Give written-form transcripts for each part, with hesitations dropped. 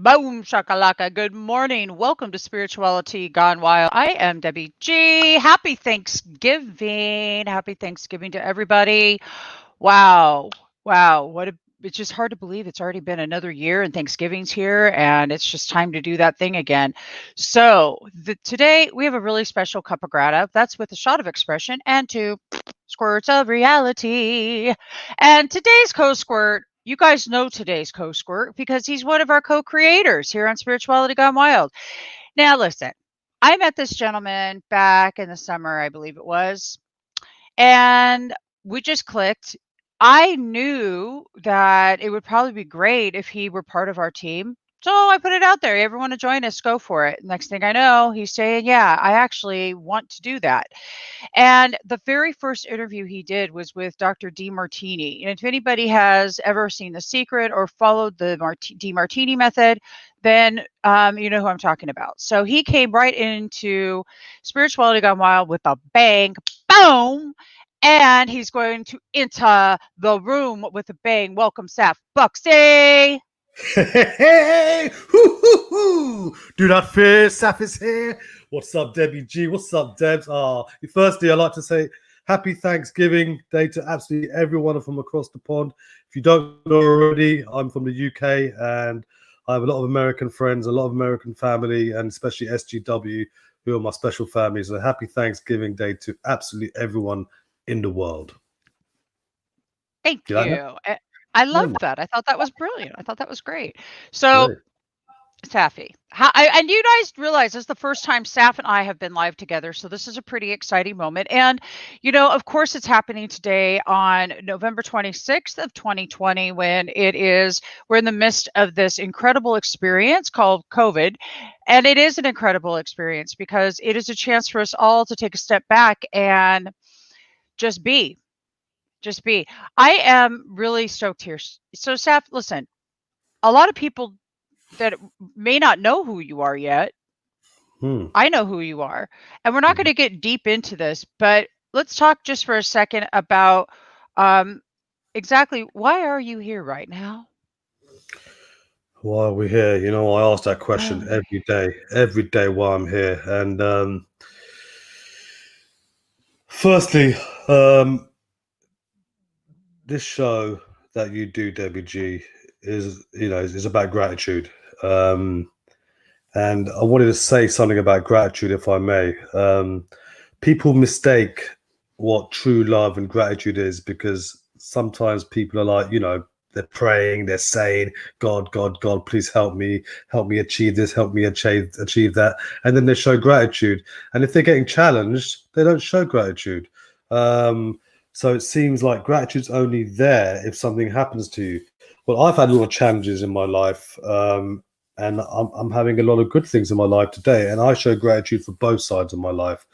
Boom shakalaka. Good morning. Welcome to Spirituality Gone Wild. I am Debbie G. Happy Thanksgiving. Happy Thanksgiving to everybody. Wow. Wow. It's just hard to believe it's already been another year and Thanksgiving's here and it's just time to do that thing again. So today we have a really special Cuppa Grata. That's with a shot of expression and two squirts of reality. And today's co-squirt, you guys know today's co-squirt because he's one of our co-creators here on Spirituality Gone Wild. Now listen, I met this gentleman back in the summer, I believe it was, and we just clicked. I knew that it would probably be great if he were part of our team. So I put it out there. Everyone to join us, go for it. Next thing I know, he's saying, yeah, I actually want to do that. And the very first interview he did was with Dr. Demartini. And if anybody has ever seen The Secret or followed the Demartini method, then you know who I'm talking about. So he came right into Spirituality Gone Wild with a bang, boom, and he's going to enter the room with a bang. Welcome, Saf Buxy. Hey, hoo, hoo, hoo. Do not fear, Saf is here. What's up, Debbie G? What's up, Debs? Firstly, I'd like to say happy Thanksgiving Day to absolutely everyone from across the pond. If you don't know already, I'm from the UK and I have a lot of American friends, a lot of American family, and especially SGW, who are my special family. So happy Thanksgiving Day to absolutely everyone in the world. Thank you. I love that. I thought that was brilliant. I thought that was great. So, Great. Safi, and you guys realize this is the first time Saf and I have been live together, so this is a pretty exciting moment. And, you know, of course, it's happening today on November 26th of 2020 when we're in the midst of this incredible experience called COVID. And it is an incredible experience because it is a chance for us all to take a step back and just be. Just be. I am really stoked here. So, Saf, listen, a lot of people that may not know who you are yet. I know who you are. And we're not going to get deep into this, but let's talk just for a second about exactly why are you here right now? Why are we here? You know, I ask that question every day while I'm here. And firstly, this show that you do, Debbie G, is about gratitude. And I wanted to say something about gratitude, if I may. People mistake what true love and gratitude is because sometimes people are like, they're praying, they're saying, God, God, God, please help me achieve this, help me achieve that. And then they show gratitude. And if they're getting challenged, they don't show gratitude. So it seems like gratitude's only there if something happens to you. Well, I've had a lot of challenges in my life, and I'm having a lot of good things in my life today. And I show gratitude for both sides of my life,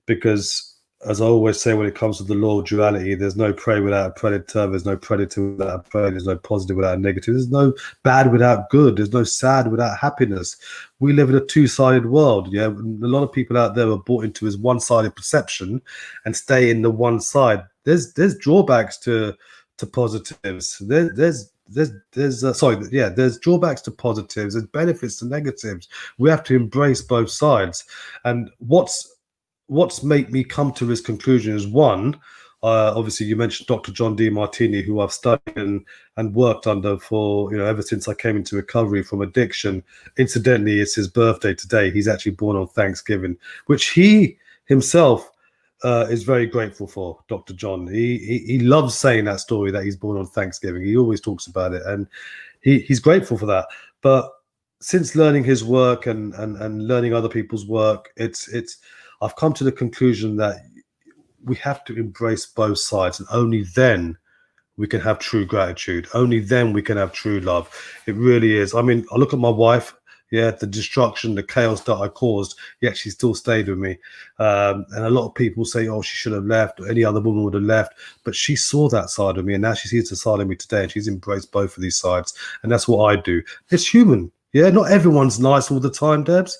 because, as I always say, when it comes to the law of duality, there's no prey without a predator. There's no predator without a prey. There's no positive without a negative. There's no bad without good. There's no sad without happiness. We live in a two-sided world. Yeah, a lot of people out there are bought into this one-sided perception and stay in the one side. There's drawbacks to positives. There's drawbacks to positives. There's benefits to negatives. We have to embrace both sides. And what's made me come to this conclusion is one, obviously you mentioned Dr. John Demartini, who I've studied and worked under for, ever since I came into recovery from addiction. Incidentally, it's his birthday today. He's actually born on Thanksgiving, which he himself is very grateful for. Dr. John, he loves saying that story that he's born on Thanksgiving. He always talks about it, and he's grateful for that. But since learning his work and learning other people's work, I've come to the conclusion that we have to embrace both sides, and only then we can have true gratitude. Only then we can have true love. It really is. I mean, I look at my wife. Yeah, the destruction, the chaos that I caused, yet she still stayed with me. And a lot of people say, oh, she should have left, or any other woman would have left. But she saw that side of me, and now she sees the side of me today, and she's embraced both of these sides. And that's what I do. It's human. Yeah, not everyone's nice all the time, Debs.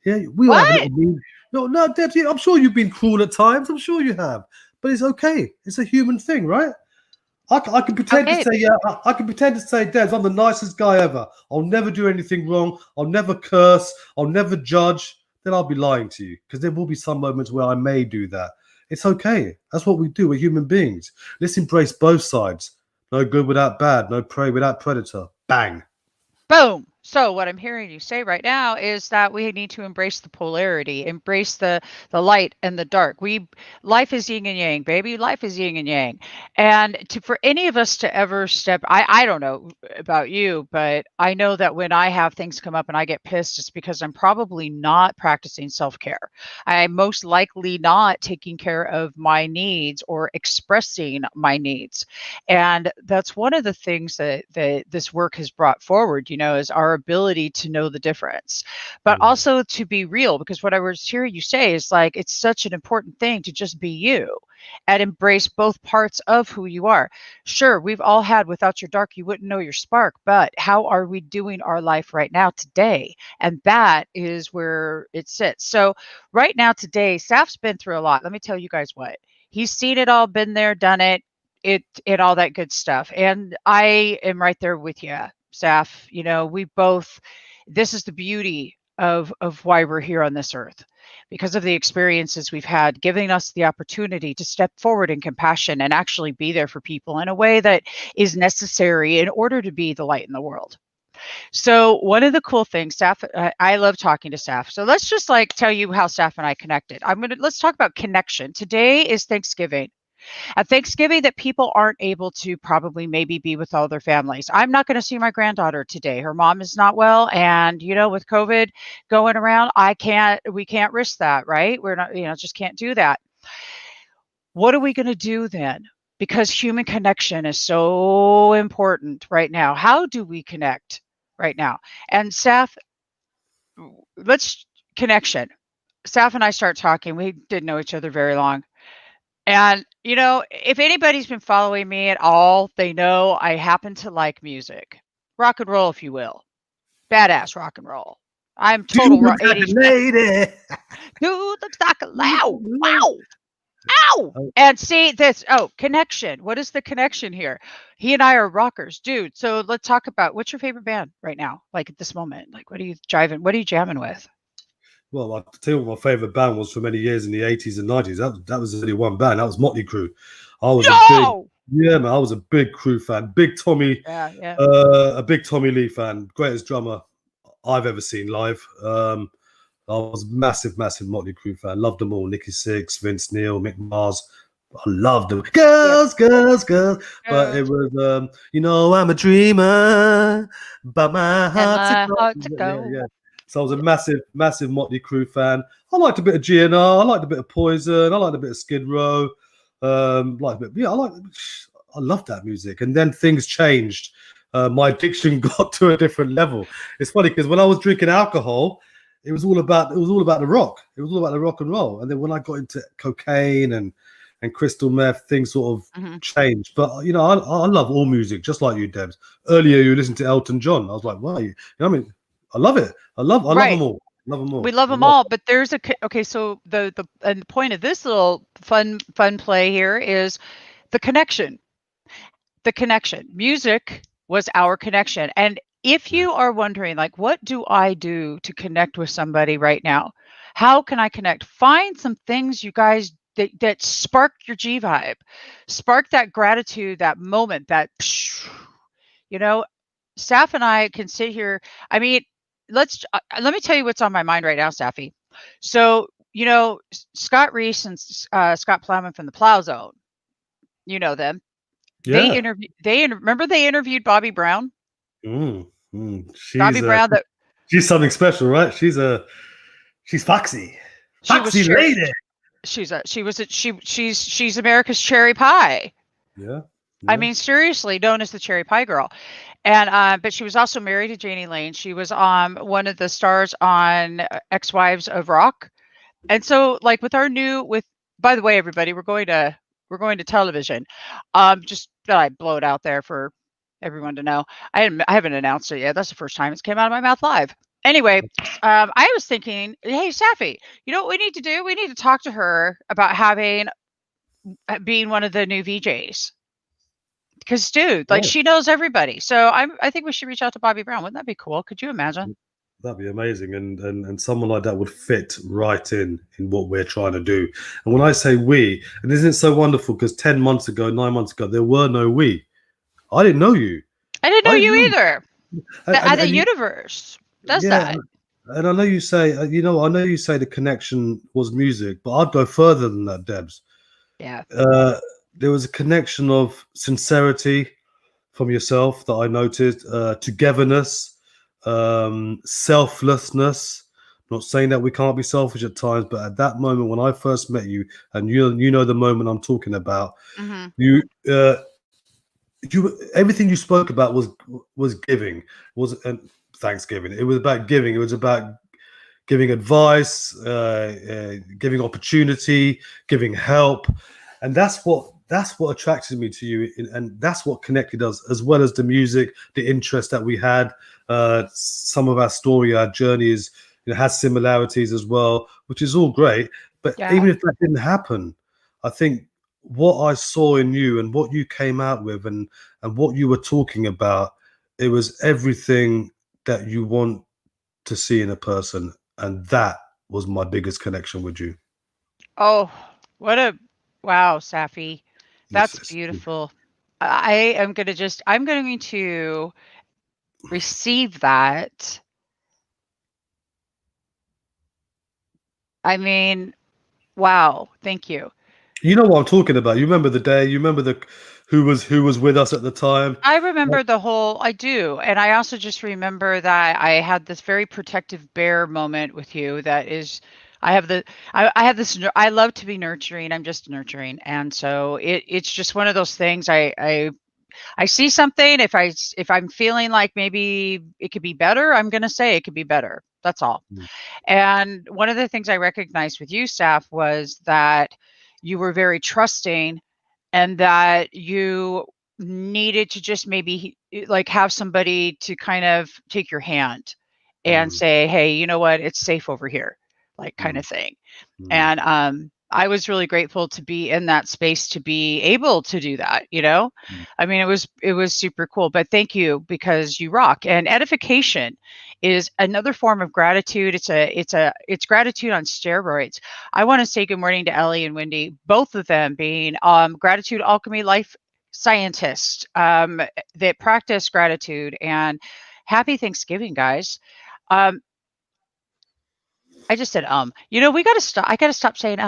Yeah, we all have a little mean. No, Debs, I'm sure you've been cruel at times. I'm sure you have. But it's okay. It's a human thing, right? I can pretend to Okay, say, yeah, I can pretend to say, Des, I'm the nicest guy ever. I'll never do anything wrong. I'll never curse. I'll never judge. Then I'll be lying to you because there will be some moments where I may do that. It's okay. That's what we do. We're human beings. Let's embrace both sides. No good without bad. No prey without predator. Bang. boom. So what I'm hearing you say right now is that we need to embrace the polarity, embrace the light and the dark. We Life is yin and yang, baby. Life is yin and yang. And to for any of us to ever step I don't know about you, but I know that when I have things come up and I get pissed, it's because I'm probably not practicing self-care. I'm most likely not taking care of my needs or expressing my needs. And that's one of the things that this work has brought forward, is our ability to know the difference, but Mm, also to be real. Because what I was hearing you say is like, it's such an important thing to just be you and embrace both parts of who you are. Sure, we've all had without your dark, you wouldn't know your spark, but how are we doing our life right now today? And that is where it sits. So, right now, today, Saf's been through a lot. Let me tell you guys what. He's seen it all, been there, done it, and all that good stuff. And I am right there with you, Saf. We both. This is the beauty of why we're here on this earth, because of the experiences we've had, giving us the opportunity to step forward in compassion and actually be there for people in a way that is necessary in order to be the light in the world. So one of the cool things, Saf, I love talking to Saf. So let's just like tell you how Saf and I connected. Let's talk about connection. Today is Thanksgiving. At Thanksgiving, that people aren't able to probably maybe be with all their families. I'm not going to see my granddaughter today. Her mom is not well, and with COVID going around, we can't risk that, right? We're not, just can't do that. What are we going to do then? Because human connection is so important right now. How do we connect right now? And Seth, let's connection. Seth and I start talking. We didn't know each other very long. And, if anybody's been following me at all, they know I happen to like music. Rock and roll, if you will. Badass rock and roll. I'm dude total looks like a 80s. lady. Dude looks like a loud. Wow. Ow! And see this. Oh, connection. What is the connection here? He and I are rockers, dude. So let's talk about what's your favorite band right now? Like at this moment, like what are you driving? What are you jamming with? Well, I tell you what my favorite band was for many years in the 80s and 90s. That was only one band. That was Motley Crue. I was a big, No. yeah, man. I was a big Crue fan. Yeah, yeah. A big Tommy Lee fan. Greatest drummer I've ever seen live. I was massive, massive Motley Crue fan. Loved them all. Nicky Six, Vince Neil, Mick Mars. I loved them. Yep. Girls, girls, girls. But it Goes was, I'm a dreamer, but my and heart's a my gold. heart to Yeah, yeah. go. So I was a massive, massive Motley Crue fan. I liked a bit of GNR. I liked a bit of Poison. I liked a bit of Skid Row. Like a bit, yeah, I loved that music. And then things changed. My addiction got to a different level. It's funny because when I was drinking alcohol, it was all about the rock. It was all about the rock and roll. And then when I got into cocaine and crystal meth, things sort of Mhm. changed. But I love all music, just like you, Debs. Earlier you listened to Elton John. I was like, why? I mean, I love it. I love Right. them all. Love them We all. love I them love. all, but there's okay. So the point of this little fun play here is the connection. The connection. Music was our connection. And if Yeah. you are wondering, like, what do I do to connect with somebody right now? How can I connect? Find some things, you guys, that spark your G vibe, spark that gratitude, that moment, that, you know, Saf and I can sit here. I mean, let me tell you what's on my mind right now, Safi. So, Scott Reese and Scott Plowman from the Plow Zone, you know them. They Yeah. interview remember they interviewed Bobby Brown? Mm, mm. Bobby Brown, that She's something special, right? She's foxy. she was Foxy lady. she's America's cherry pie. Yeah. I Yeah. mean, seriously, known as the cherry pie girl. And but she was also married to Janie Lane. She was one of the stars on Ex-Wives of Rock. And so, like, with our new with by the way, everybody, we're going to television. Just that I blow it out there for everyone to know. I haven't announced it yet. That's the first time it's came out of my mouth live. Anyway, I was thinking, hey, Safi, you know what we need to do? We need to talk to her about being one of the new VJs Because, dude, like Yeah. she knows everybody. So I think we should reach out to Bobby Brown. Wouldn't that be cool? Could you imagine? That'd be amazing, and someone like that would fit right in what we're trying to do. And when I say we, and isn't it so wonderful? Because 10 months ago, 9 months ago, there were no we. I didn't know you. I didn't know I didn't you know, either. The and you, universe does yeah, that. and I know you say, I know you say the connection was music, but I'd go further than that, Debs. Yeah. Uh, there was a connection of sincerity from yourself that I noted, togetherness, selflessness. Not saying that we can't be selfish at times, but at that moment when I first met you, and you know the moment I'm talking about, Hmm. you everything you spoke about was giving, was and Thanksgiving. It was about giving. It was about giving advice, giving opportunity, giving help, and that's what attracted me to you, and that's what connected us, as well as the music, the interest that we had. Some of our story, our journeys, has similarities as well, which is all great. But Yeah. even if that didn't happen, I think what I saw in you and what you came out with, and what you were talking about, it was everything that you want to see in a person, and that was my biggest connection with you. Oh, what a wow, Safi. It's, That's it's, beautiful. I am gonna just I'm going to receive that. I mean, wow, thank you. you know what I'm talking about. You remember the day. You remember the who was with us at the time. I remember the whole I do, and I also just remember that I had this very protective bear moment with you that is I have the I have this I love to be nurturing. I'm just nurturing. And so it's just one of those things I see something if I'm feeling like maybe it could be better, I'm going to say it could be better. That's all. Mm, And one of the things I recognized with you, Saf, was that you were very trusting and that you needed to just maybe like have somebody to kind of take your hand and mm, say, hey, you know what? It's safe over here, like kind mm, of thing. mm, And I was really grateful to be in that space to be able to do that, you know? mm, I mean, it was super cool, but thank you because you rock. And edification is another form of gratitude. It's gratitude on steroids. I want to say good morning to Ellie and Wendy, both of them being gratitude alchemy life scientists that practice gratitude, and happy Thanksgiving, guys. Um, I just said You know, we got to stop. I got to stop saying.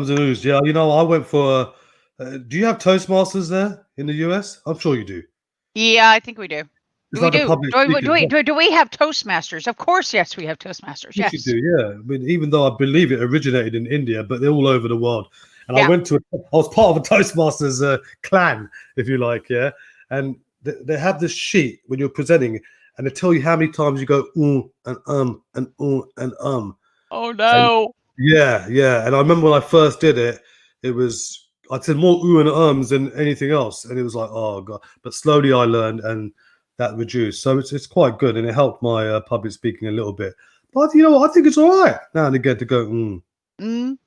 Zeus, yeah. I went for. Do you have Toastmasters there in the US? I'm sure you do. Yeah, I think we do. It's We like a do. public Do we, speaking. do we, do, do we have Toastmasters? Of course, yes, we have Toastmasters. Yes, you Yes. do. Yeah. I mean, even though I believe it originated in India, but they're all over the world. And I Yeah. went to. I was part of a Toastmasters clan, if you like. Yeah. And they have this sheet when you're presenting, and they tell you how many times you go and. Oh And no. yeah, yeah. And I remember when I first did it, it was I said more ooh and ums than anything else, and it was like, oh god. But slowly I learned, and that reduced. So it's quite good, and it helped my public speaking a little bit. But you know what? I think it's all right now and again to go Mm, mm,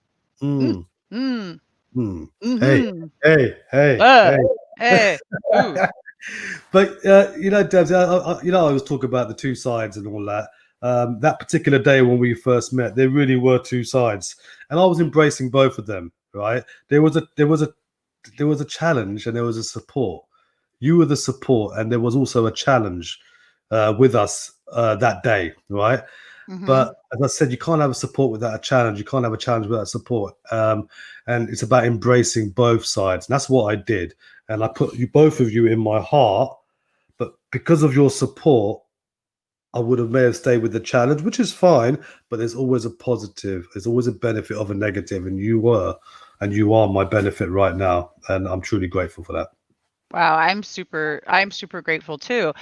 mm, mm, mm. Hey, mm-hmm. hey, hey, Uh, hey. hey. Ooh. But Debs, I was talking about the two sides and all that. That particular day when we first met, there really were two sides, and I was embracing both of them. Right? There was a challenge and there was a support. You were the support, and there was also a challenge with us that day. Right? Mm-hmm. But as I said, you can't have a support without a challenge. You can't have a challenge without support. And it's about embracing both sides. And that's what I did. And I put you both of you in my heart. But because of your support, I would have may have stayed with the challenge, which is fine. But there's always a positive. There's always a benefit of a negative, and you are my benefit right now, and I'm truly grateful for that. Wow, I'm super grateful too.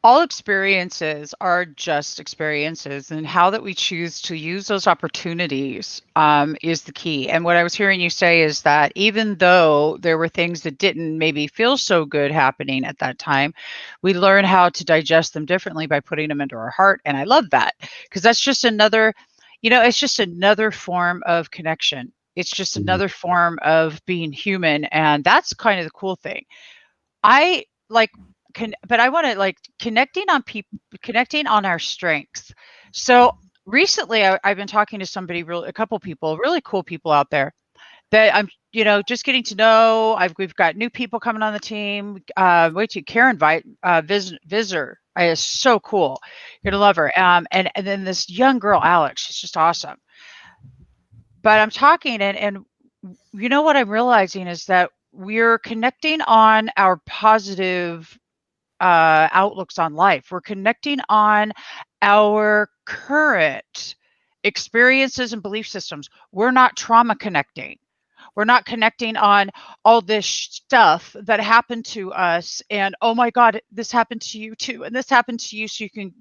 All experiences are just experiences, and how that we choose to use those opportunities is the key. And what I was hearing you say is that even though there were things that didn't maybe feel so good happening at that time, we learn how to digest them differently by putting them into our heart. And I love that because that's just another, it's just another form of connection. It's just Mhm. another form of being human. And that's kind of the cool thing. I like but I want to like connecting on our strengths. So recently I've been talking to a couple people, really cool people out there that I'm, just getting to know. We've got new people coming on the team. Wait till Karen Visor is so cool. You're gonna love her. And then this young girl, Alex, she's just awesome. But I'm talking and what I'm realizing is that we're connecting on our positive outlooks on life. We're connecting on our current experiences and belief systems. We're not trauma connecting. We're not connecting on all this stuff that happened to us and oh my god, this happened to you too and this happened to you, so you can,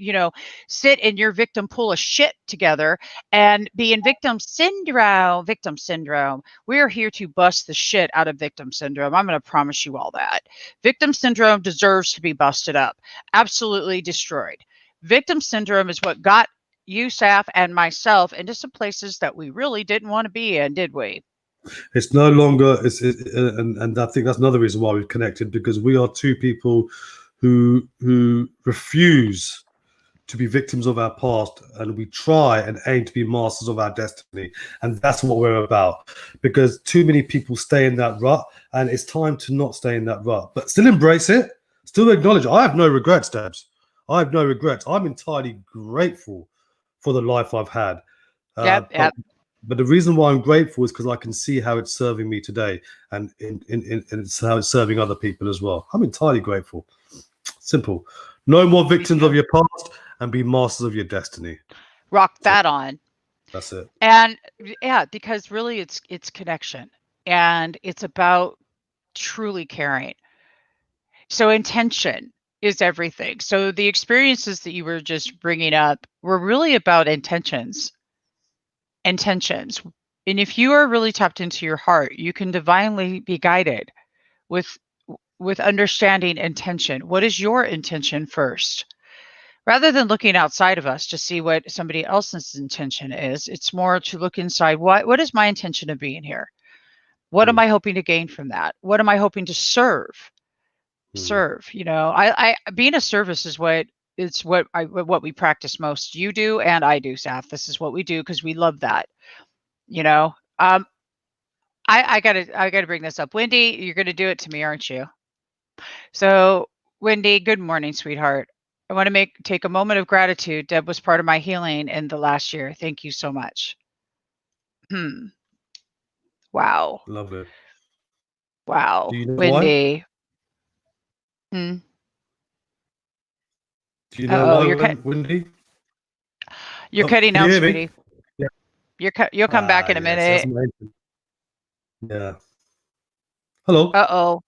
sit in your victim pool of shit together and be in victim syndrome. Victim syndrome. We're here to bust the shit out of victim syndrome. I'm going to promise you all that. Victim syndrome deserves to be busted up, absolutely destroyed. Victim syndrome is what got you, Saf, and myself into some places that we really didn't want to be in, did we? It's no longer and I think that's another reason why we've connected, because we are two people who refuse to be victims of our past, and we try and aim to be masters of our destiny. And that's what we're about, because too many people stay in that rut, and it's time to not stay in that rut, but still embrace it, still acknowledge it. I have no regrets, Debs. I have no regrets. I'm entirely grateful for the life I've had. uh, Yep, but yep. but the reason why I'm grateful is because I can see how it's serving me today, and it's how it's serving other people as well. I'm entirely grateful. Simple. No more Me victims of too. your past, and be masters of your destiny. Rock That's it. that on. That's it. And yeah, because really it's connection and it's about truly caring. So intention is everything. So the experiences that you were just bringing up were really about intentions. Intentions. And if you are really tapped into your heart, you can divinely be guided with understanding intention. What is your intention first? Rather than looking outside of us to see what somebody else's intention is, it's more to look inside. What is my intention of being here? What am Mm, I hoping to gain from that? What am I hoping to serve? mm. Serve, I being a service is what we practice most. You do and I do, Saf. This is what we do because we love that. You know. Um, I gotta bring this up. Wendy, you're gonna do it to me, aren't you? So, Wendy, good morning, sweetheart. I want to take a moment of gratitude. Deb was part of my healing in the last year. Thank you so much. Hmm. Wow. Lovely. Do Wow. you know why? Wendy. Hmm. Do you know Uh-oh, why, Wendy? you're Oh, cutting can you out, hear me? sweetie. Yeah. You'll come back Ah, in a yes. That's minute. amazing. Yeah. Hello. Uh-oh.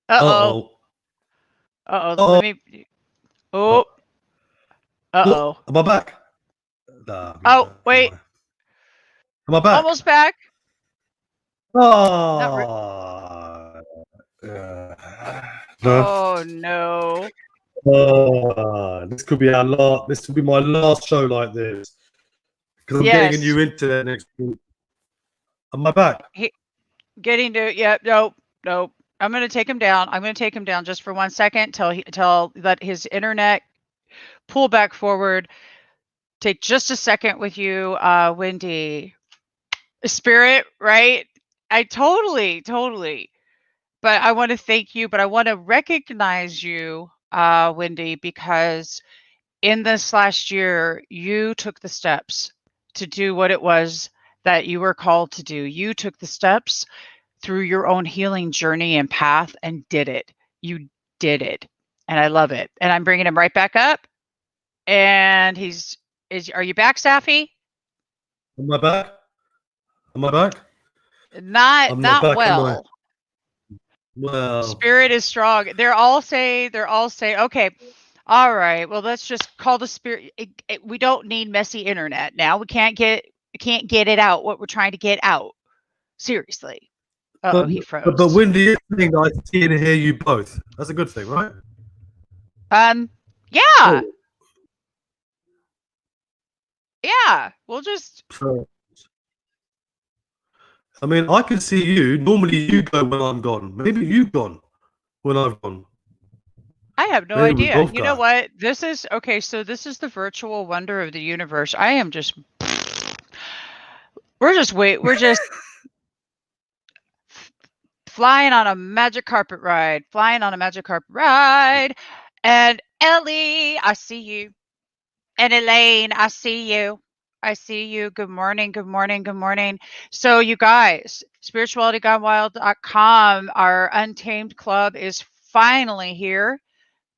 Uh Uh-oh. oh. Uh-oh. Uh Let oh. me Oh. Oh. Look, Uh-oh. am I back? Nah, I'm not Oh, back, am wait. I? Am I back? Almost back. Not re- Ah. No. Oh no. This could be our last. This will be my last show like this, because I'm getting a Yes. new internet next week. Am I back? He, getting to yeah, nope. Nope. I'm going to take him down. I'm going to take him down just for 1 second till let his internet pull back forward. Take just a second with you, Wendy. Spirit, right? I totally. But I want to thank you, but I want to recognize you, Wendy, because in this last year, you took the steps to do what it was that you were called to do. You took the steps through your own healing journey and path and did it. You did it. And I love it. And I'm bringing him right back up. And are you back, Safi? Am I back? Am I back? Not I'm not not back, am I? well. Well, Spirit is strong. They're all say, okay, all right. Well, let's just call the spirit. We don't need messy internet now. We can't get it out. What we're trying to get out. Seriously. Uh but oh, he but froze. Wendy is saying that I see and hear you both. That's a good thing, right? Um, yeah, Oh, yeah. We'll just so, I mean, I can see you. Normally, you go when I'm gone. Maybe you've gone. when I've gone. I have no Maybe we idea. both You know got. what? This is okay. So this is the virtual wonder of the universe. I am just, we're just flying on a magic carpet ride, flying on a magic carpet ride. And Ellie, I see you. And Elaine, I see you. I see you. Good morning. Good morning. Good morning. So, you guys, spiritualitygonewild.com, our Untamed Club is finally here.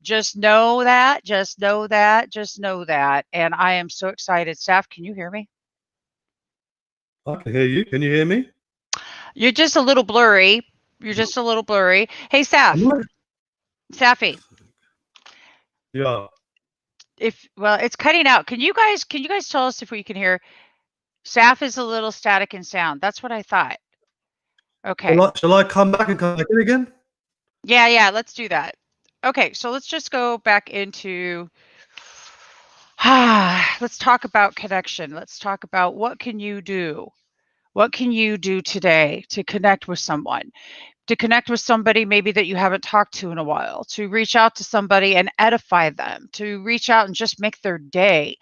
Just know that. Just know that. Just know that. And I am so excited. Saf, can you hear me? I can hear you. Can you hear me? You're just a little blurry. You're just a little blurry. Hey, Am Saf. I? Safi. Yeah. If well, it's cutting out. Can you guys tell us if we can hear? Saf is a little static in sound. That's what I thought. Okay. Shall I come back and come back in again? Yeah, yeah, let's do that. Okay, so let's just go back into let's talk about connection. Let's talk about what can you do? What can you do today to connect with someone? To connect with somebody maybe that you haven't talked to in a while, to reach out to somebody and edify them, to reach out and just make their day.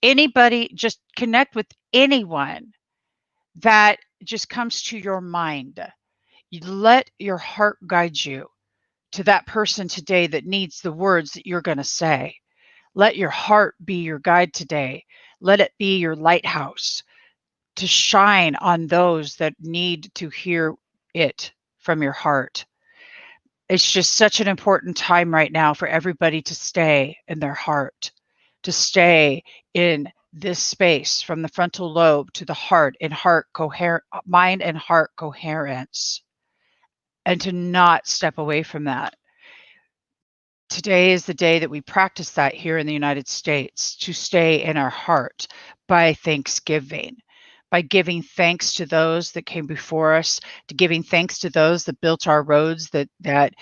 Anybody, just connect with anyone that just comes to your mind. You let your heart guide you to that person today that needs the words that you're going to say. Let your heart be your guide today. Let it be your lighthouse to shine on those that need to hear it from your heart. It's just such an important time right now for everybody to stay in their heart, to stay in this space from the frontal lobe to the heart and mind and heart coherence, and to not step away from that. Today is the day that we practice that here in the United States, to stay in our heart by thanksgiving, by giving thanks to those that came before us, to giving thanks to those that built our roads, that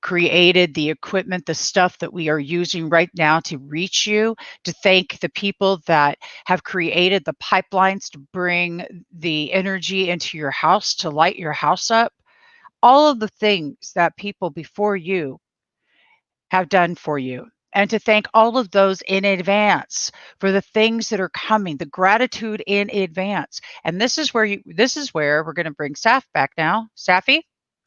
created the equipment, the stuff that we are using right now to reach you, to thank the people that have created the pipelines to bring the energy into your house, to light your house up. All of the things that people before you have done for you, and to thank all of those in advance for the things that are coming, the gratitude in advance. And this is where we're going to bring Saf back now. Safi?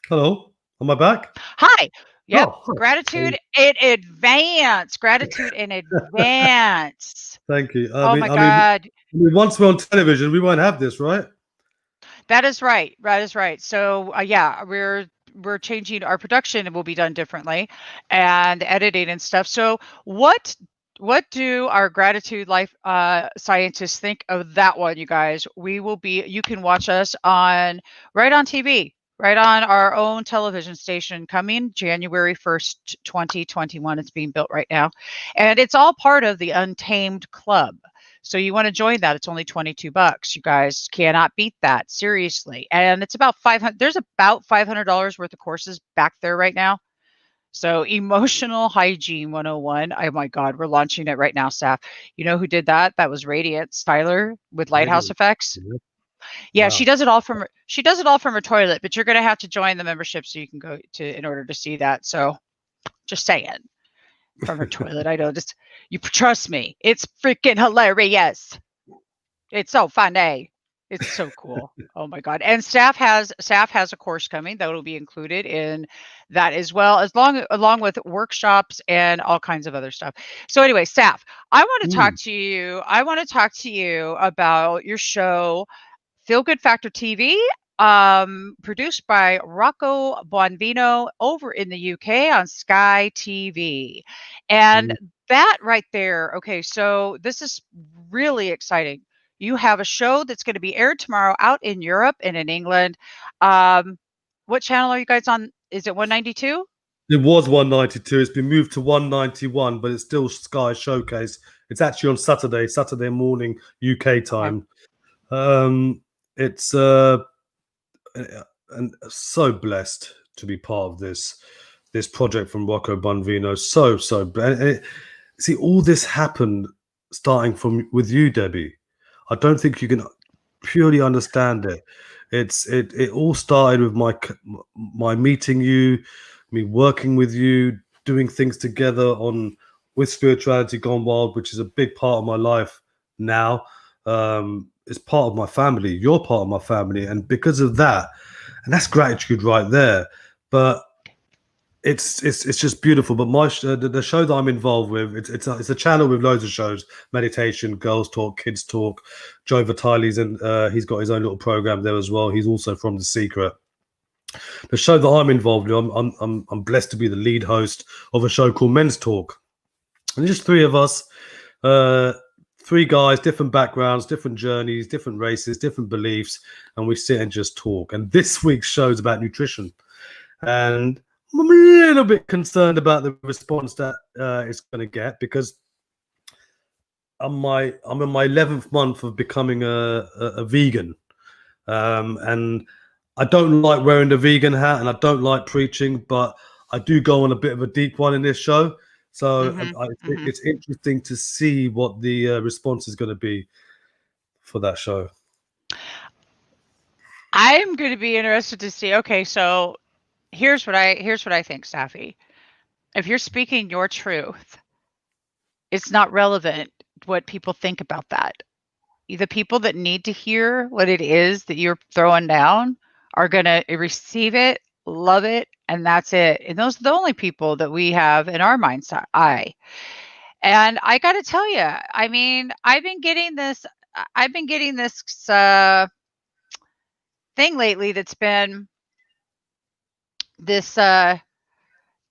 Hello. Am I back? Hi. Yep. Oh, hi. Gratitude in advance. Gratitude in advance. Thank you. Oh my God. Once we're on television, we won't have this, right? That is right. That is right. So yeah, we're changing our production. It will be done differently, and editing and stuff. So what do our gratitude life scientists think of that one, you guys? You can watch us on right on TV, right on our own television station, coming January 1st, 2021. It's being built right now, and it's all part of the Untamed Club. So you want to join that? It's only $22. You guys cannot beat that, seriously. And it's about 500. There's about $500 worth of courses back there right now. So Emotional Hygiene 101. Oh my God, we're launching it right now, Saf. You know who did that? That was Radiance Tyler with Lighthouse Radiant. Effects. Yeah. Yeah, Wow. she does it all from her toilet, but you're gonna have to join the membership so you can go to in order to see that. So just saying. From her toilet. I know, just you trust me. It's freaking hilarious. It's so funny. It's so cool. Oh my God. And Saf has a course coming that will be included in that as well, along with workshops and all kinds of other stuff. So anyway, Saf, I want to talk Mm. to you. I want to talk to you about your show, Feel Good Factor TV, produced by Rocco Bonvino over in the UK on Sky TV. And Mm. that right there, okay, so this is really exciting. You have a show that's going to be aired tomorrow out in Europe and in England. What channel are you guys on? Is it 192? It was 192. It's been moved to 191, but it's still Sky Showcase. It's actually on Saturday morning UK Okay. time. It's and so blessed to be part of this project from Rocco Bonvino. See, all this happened starting from with you, Debbie. I don't think you can purely understand it. It all started with my meeting you, me working with you, doing things together on with Spirituality Gone Wild, which is a big part of my life now. It's part of my family. You're part of my family, and because of that, and that's gratitude right there. But it's just beautiful. But the show that I'm involved with, it's a channel with loads of shows: meditation, girls talk, kids talk. Joe Vitale's and he's got his own little program there as well. He's also from The Secret. The show that I'm involved in, I'm blessed to be the lead host of a show called Men's Talk, and just three of us, three guys, different backgrounds, different journeys, different races, different beliefs, and we sit and just talk. And this week's show is about nutrition, and I'm a little bit concerned about the response that it's going to get, because I'm in my 11th month of becoming a vegan, and I don't like wearing the vegan hat, and I don't like preaching, but I do go on a bit of a deep one in this show. So it's interesting to see what the response is going to be for that show. I'm going to be interested to see. Okay, so here's what I think, Safi. If you're speaking your truth, it's not relevant what people think about that. The people that need to hear what it is that you're throwing down are going to receive it, love it, and that's it. And those are the only people that we have in our mind's eye. And I got to tell you, I mean, I've been getting this thing lately that's been this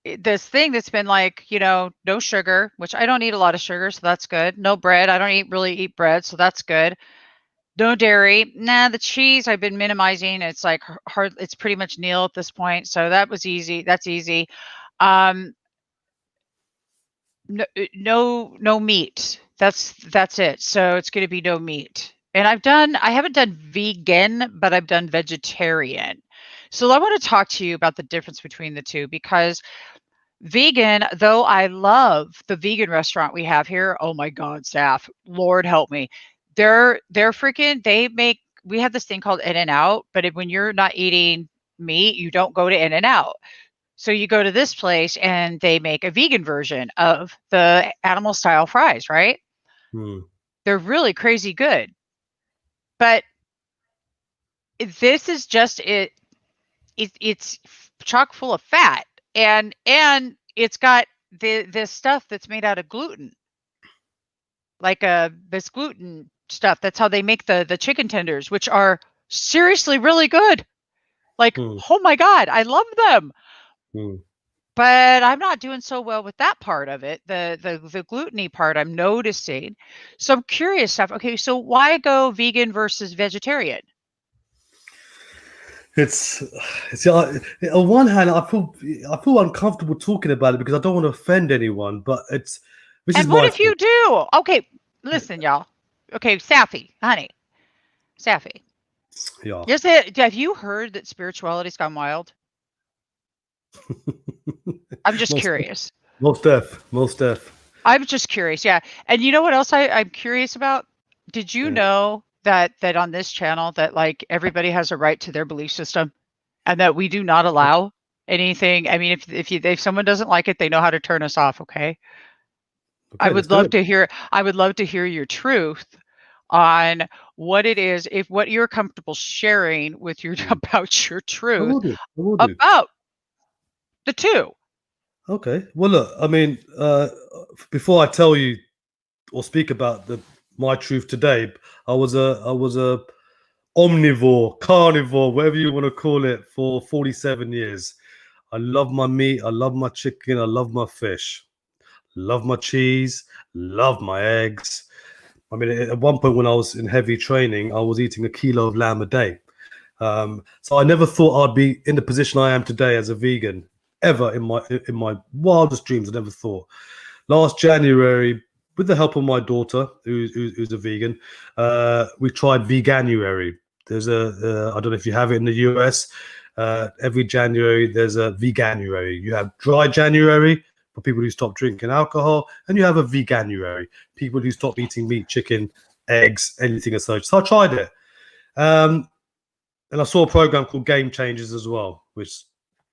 this thing that's been like, no sugar, which I don't eat a lot of sugar, so that's good. No bread. I don't really eat bread, so that's good. No dairy. Nah, the cheese I've been minimizing. It's like hard. It's pretty much nil at this point. So that was easy. That's easy. No meat. That's it. So it's going to be no meat. And I haven't done vegan, but I've done vegetarian. So I want to talk to you about the difference between the two, because vegan, though I love the vegan restaurant we have here. Oh my God, Saf, Lord help me. They're freaking, we have this thing called In-N-Out, but when you're not eating meat, you don't go to In-N-Out. So you go to this place and they make a vegan version of the animal style fries, right? They're really crazy good. But this is just it's chock full of fat, and it's got this stuff that's made out of gluten, like this gluten stuff. That's how they make the chicken tenders, which are seriously really good. Like, oh my God, I love them. But I'm not doing so well with that part of it, the gluten-y part I'm noticing. So I'm curious stuff. Okay, so why go vegan versus vegetarian? It's on one hand, I feel uncomfortable talking about it because I don't want to offend anyone, but this is what my if you do? Okay, listen, y'all. Okay, Safi, honey, Safi. yeah. Have you heard that spirituality's gone wild? I'm just curious. Most def. I'm just curious, yeah. And you know what else I'm curious about? Did you know that on this channel that like everybody has a right to their belief system, and that we do not allow anything? I mean, if someone doesn't like it, they know how to turn us off. Okay. I would love to hear your truth on what it is, if what you're comfortable sharing with your about your truth I will do. about the two. Okay. Well, look, I mean, before I tell you or speak about my truth today, I was a omnivore, carnivore, whatever you want to call it, for 47 years. I love my meat. I love my chicken. I love my fish. Love my cheese. Love my eggs. I mean, at one point when I was in heavy training, I was eating a kilo of lamb a day. So I never thought I'd be in the position I am today as a vegan. Ever in my wildest dreams, I never thought. Last January, with the help of my daughter, who's a vegan, we tried Veganuary. There's I don't know if you have it in the US. Every January, there's a Veganuary. You have Dry January for people who stop drinking alcohol, and you have a Veganuary, people who stop eating meat, chicken, eggs, anything as such. So I tried it. And I saw a program called Game Changers as well, which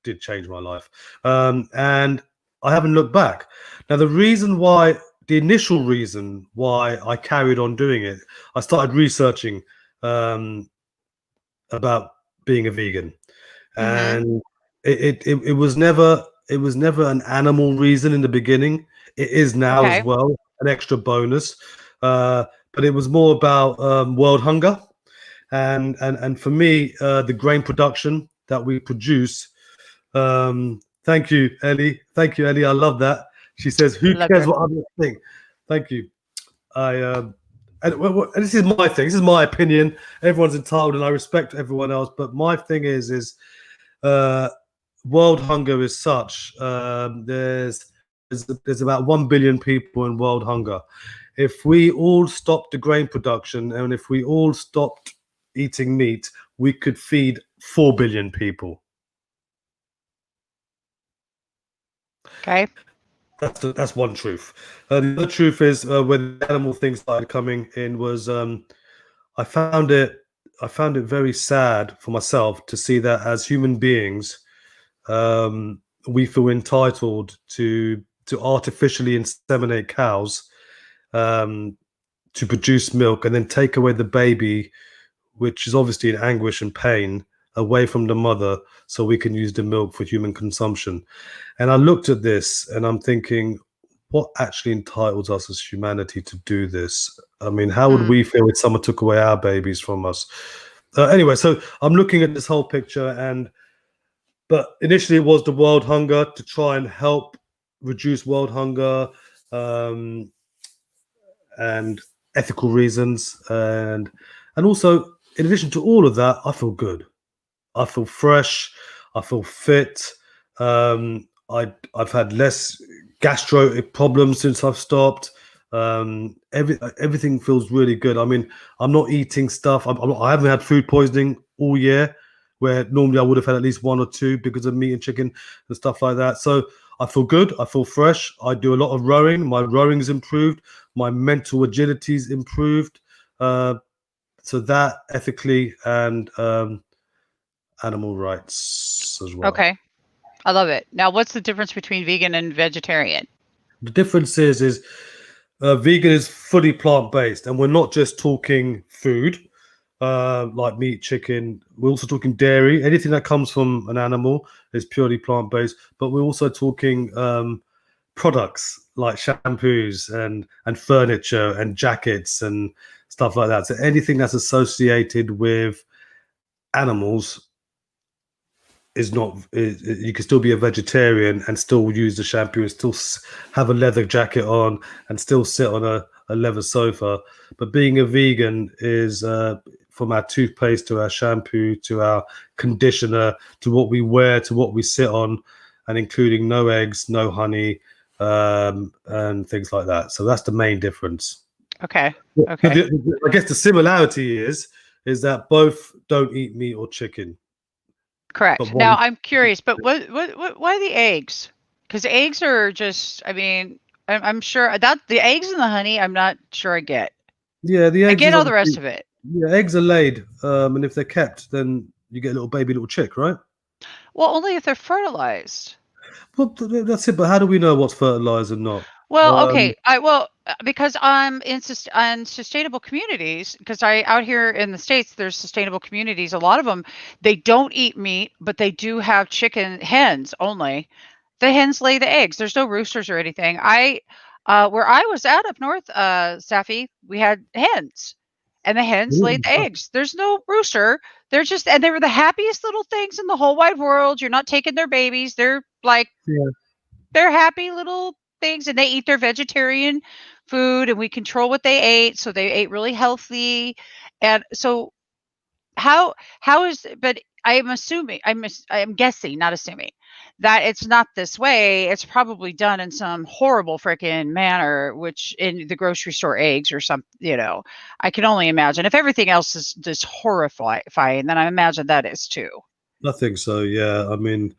did change my life, and I haven't looked back. Now, the initial reason why I carried on doing it, I started researching um, about being a vegan, Mhm. and it was never an animal reason in the beginning. It is now as Okay. well, an extra bonus, but it was more about world hunger, and for me, the grain production that we produce. Thank you, Ellie. Thank you, Ellie. I love that. She says, "Who Love cares her. what others think?" Thank you. I and this is my thing. This is my opinion. Everyone's entitled, and I respect everyone else. But my thing is uh, world hunger is such. There's about 1 billion people in world hunger. If we all stopped the grain production, and if we all stopped eating meat, we could feed 4 billion people. Okay. That's one truth. The other truth is when the animal thing started coming in was I found it I found it very sad for myself to see that as human beings we feel entitled to artificially inseminate cows um, to produce milk and then take away the baby, which is obviously in anguish and pain, away from the mother so we can use the milk for human consumption. And I looked at this and I'm thinking, what actually entitles us as humanity to do this? I mean, how would Mm. we feel if someone took away our babies from us? Anyway, so I'm looking at this whole picture, but initially it was the world hunger to try and help reduce world hunger, um, and ethical reasons, and also in addition to all of that, I feel good. I feel fresh. I feel fit. I've had less gastro problems since I've stopped. Everything feels really good. I mean, I'm not eating stuff. I haven't had food poisoning all year, where normally I would have had at least one or two because of meat and chicken and stuff like that. So I feel good. I feel fresh. I do a lot of rowing. My rowing's improved. My mental agility's improved. Uh, so that ethically and animal rights as well. Okay. I love it. Now, what's the difference between vegan and vegetarian? The difference is vegan is fully plant based, and we're not just talking food like meat, chicken. We're also talking dairy. Anything that comes from an animal is purely plant based. But we're also talking products like shampoos and furniture and jackets and stuff like that. So anything that's associated with animals is not you can still be a vegetarian and still use the shampoo and still have a leather jacket on and still sit on a leather sofa. But being a vegan is from our toothpaste to our shampoo to our conditioner to what we wear to what we sit on, and including no eggs, no honey, and things like that. So that's the main difference. Okay. But Okay. I guess the similarity is that both don't eat meat or chicken, but Correct. Now, one. I'm curious, but why the eggs? Because eggs are just, I mean, I'm sure that the eggs and the honey, I'm not sure I get. Yeah, the I eggs get is all the rest obviously, of it. yeah, eggs are laid, and if they're kept, then you get a little baby, little chick, right? Well, only if they're fertilized. Well, that's it. But how do we know what's fertilized and not? Well, Um, okay. Because I'm in on sustainable communities. Because I out here in the states, there's sustainable communities. A lot of them they don't eat meat, but they do have chicken hens only. The hens lay the eggs. There's no roosters or anything. Where I was at up north, Safi, we had hens, and the hens laid the eggs. There's no rooster. They're just, and they were the happiest little things in the whole wide world. You're not taking their babies. They're like yeah, they're happy little things, and they eat their vegetarian food, and we control what they ate, so they ate really healthy. And so how is but I'm guessing, not assuming, that it's not this way. It's probably done in some horrible freaking manner, which in the grocery store eggs or some, I can only imagine. If everything else is just horrifying, then I imagine that is too. I think so. Yeah, I mean,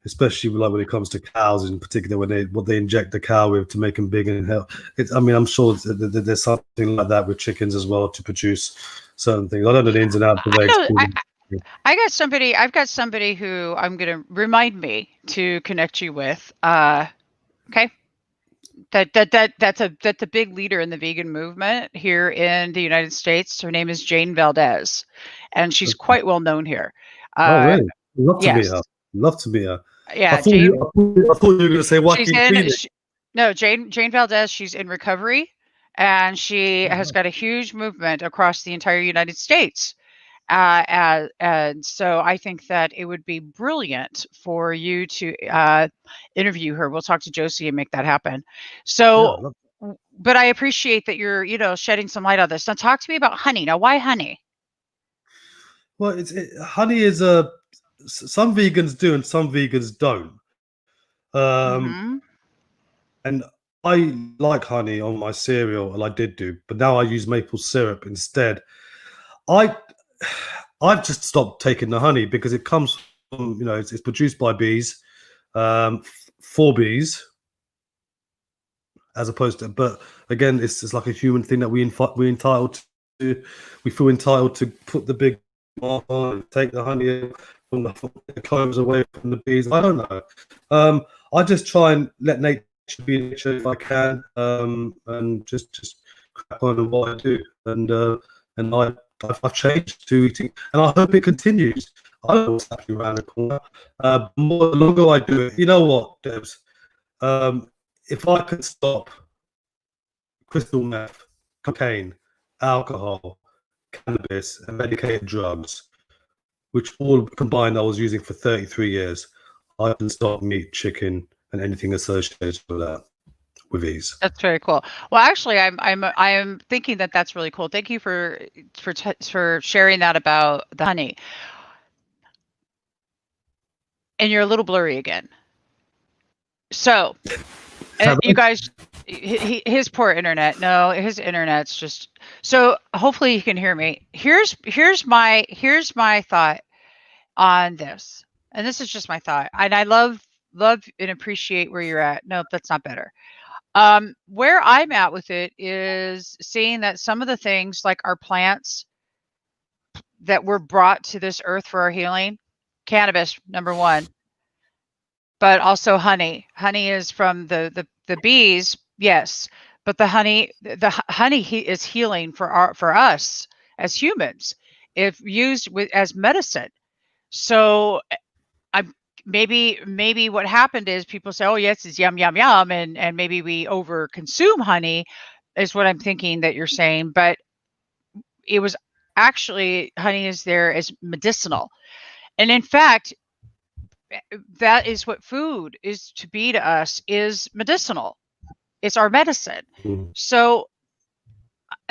especially like when it comes to cows, in particular, when they what they inject the cow with to make them big and healthy. I mean, I'm sure there's something like that with chickens as well to produce certain things. I don't know the ins and outs of I eggs. know. I've got somebody who I'm going to remind me to connect you with. Okay. That's a big leader in the vegan movement here in the United States. Her name is Jane Valdez, and she's quite well known here. Oh, Uh, really? Love to meet yes, her. Love to meet her. yeah, Jane. I thought you were going to say She's Joaquin in. Phoenix. No, Jane Valdez. She's in recovery, and she Oh, has no. got a huge movement across the entire United States. And so I think that it would be brilliant for you to interview her. We'll talk to Josie and make that happen. Yeah, So, I love. but I appreciate that you're, shedding some light on this. Now, talk to me about honey. Now, why honey? Well, honey is a. Some vegans do and some vegans don't. Um, Hmm. and I like honey on my cereal, and I did do, but now I use maple syrup instead. I I've just stopped taking the honey because it comes from, it's produced by bees, for bees, as opposed to. But again, it's like a human thing that we're entitled to. We feel entitled to put the big mark on and take the honey from the combs away from the bees. I don't know. I just try and let nature be nature if I can, and just crack on with what I do. And I've changed to eating, and I hope it continues. I don't know what's happening around the corner. The longer I do it, you know what, Debs? Um, if I could stop crystal meth, cocaine, alcohol, cannabis, and medicated drugs, which all combined I was using for 33 years, I can stop meat, chicken, and anything associated with that with ease. That's very cool. Well, actually, I'm thinking that that's really cool. Thank you for sharing that about the honey. And you're a little blurry again. So, you guys, his poor internet. No, his internet's just so. Hopefully, you can hear me. Here's my thought on this, and this is just my thought. And I love and appreciate where you're at. Nope, that's not better. Where I'm at with it is seeing that some of the things like our plants that were brought to this earth for our healing, cannabis, number one, but also honey. Honey is from the bees, yes, but the honey is healing for us as humans if used as medicine. So I'm maybe what happened is people say, "Oh, yes, it's yum yum yum," and maybe we over consume honey, is what I'm thinking that you're saying. But it was actually honey is there as medicinal, and in fact, that is what food is to be to us is medicinal. It's our medicine. Mm. So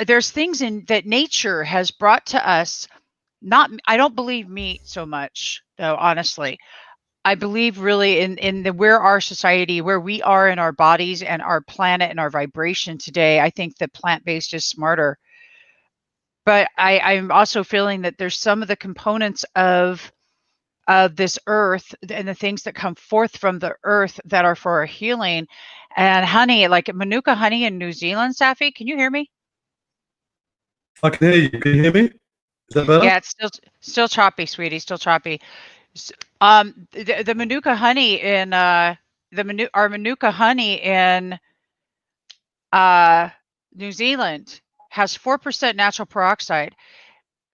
there's things in that nature has brought to us. Not I don't believe meat so much though, honestly. I believe really in the where our society, where we are in our bodies and our planet and our vibration today. I think that plant-based is smarter. But I'm also feeling that there's some of the components of this earth and the things that come forth from the earth that are for our healing. And honey, like Manuka honey in New Zealand, Safi, can you hear me? I can hear you. Can you hear me? Is that better? Yeah, it's still choppy, sweetie, still choppy. The Manuka honey in our Manuka honey in uh, New Zealand has 4% natural peroxide.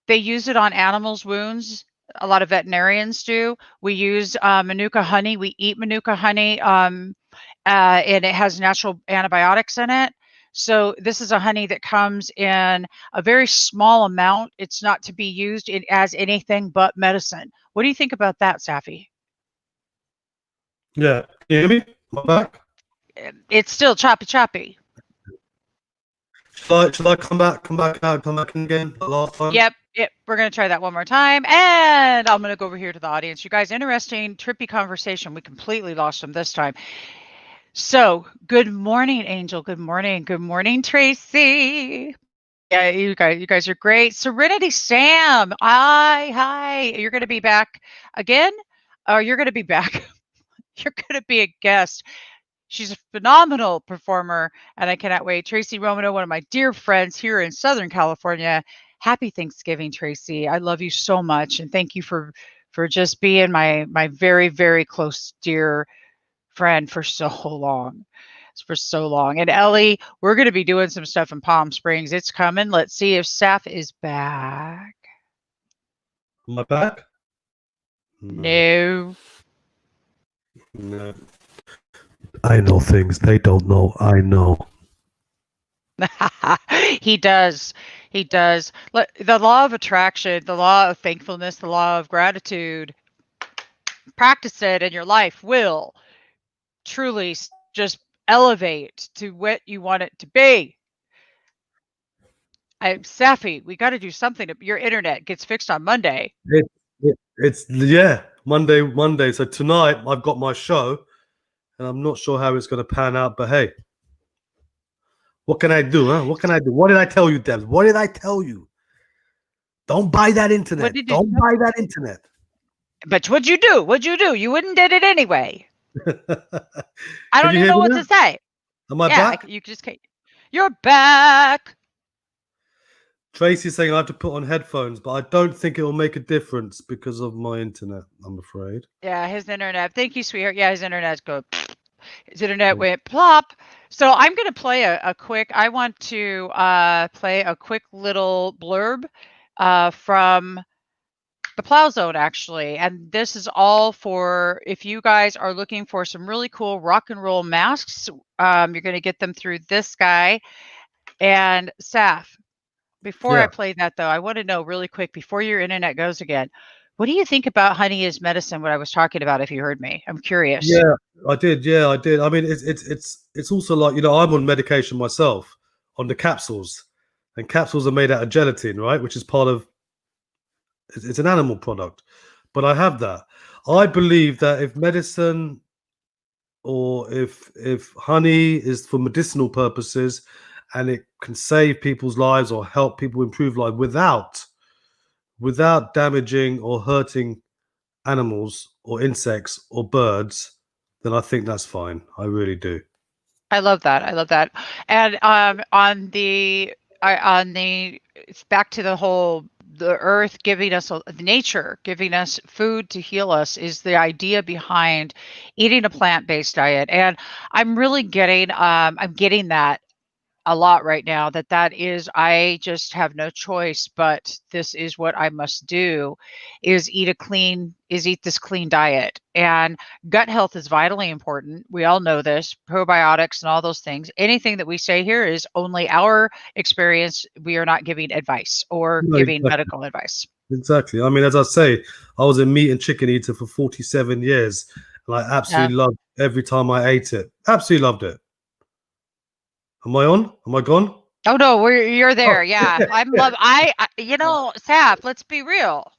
They use it on animals' wounds. A lot of veterinarians do. We use Manuka honey. We eat Manuka honey, and it has natural antibiotics in it. So this is a honey that comes in a very small amount. It's not to be used as anything but medicine. What do you think about that, Safi? Yeah. Can you hear me? Am I back? It's still choppy, choppy. Should I come back in again like last time? Yep. We're gonna try that one more time, and I'm gonna go over here to the audience. You guys, interesting, trippy conversation. We completely lost them this time. So, good morning, Angel. Good morning. Good morning, Tracy. Yeah, you guys are great. Serenity Sam. Hi. You're gonna be back again? Or you're gonna be back. You're gonna be a guest. She's a phenomenal performer, and I cannot wait. Tracy Romano, one of my dear friends here in Southern California. Happy Thanksgiving, Tracy. I love you so much, and thank you for just being my very, very close dear friend for so long. For so long. And Ellie, we're going to be doing some stuff in Palm Springs. It's coming. Let's see if Saf is back. Am I back? No, No. no. I know things they don't know. I know. He does. He does. The law of attraction, the law of thankfulness, the law of gratitude, practice it and your life will truly just elevate to what you want it to be. Safi, we got to do something. Your internet gets fixed on Monday. It's yeah, Monday. So tonight I've got my show, and I'm not sure how it's going to pan out. But hey, what can I do? Huh? What can I do? What did I tell you, Debs? What did I tell you? Don't buy that What internet. did you? Don't buy that internet. But what'd you do? What'd you do? You wouldn't did it anyway. I Can don't you even hear know me what now? to say. Am I Yeah, back? you just can't. You're back. Tracy's saying I have to put on headphones, but I don't think it will make a difference because of my internet, I'm afraid. Yeah, his internet. Thank you, sweetheart. Yeah, his internet's good. His internet went plop. So I'm going to play a quick. I want to play a quick little blurb from the Plow Zone, actually. And this is all for if you guys are looking for some really cool rock and roll masks. You're going to get them through this guy. And Saf, before I Yeah. play that, though, I want to know really quick before your internet goes again. What do you think about honey is medicine? What I was talking about, if you heard me, I'm curious. Yeah, I did. Yeah, I did. I mean, it's also like I'm on medication myself on the capsules, and capsules are made out of gelatin, right? Which is part of it's an animal product, but I have that. I believe that if medicine or if honey is for medicinal purposes, and it can save people's lives or help people improve life without damaging or hurting animals or insects or birds, then I think that's fine. I really do. I love that. I love that. And on the it's back to the whole the earth giving us nature giving us food to heal us is the idea behind eating a plant-based diet. And I'm getting that a lot right now that is I just have no choice, but this is what I must do is eat this clean diet. And gut health is vitally important. We all know this, probiotics and all those things. Anything that we say here is only our experience. We are not giving advice or No, giving exactly. medical advice. Exactly. I mean, as I say, I was a meat and chicken eater for 47 years, and I Yeah. absolutely loved every time I ate it. Absolutely loved it. Am I on? Am I gone? Oh no, you're Oh, there. Yeah. yeah, I'm yeah. love I you know, Saf, let's be real.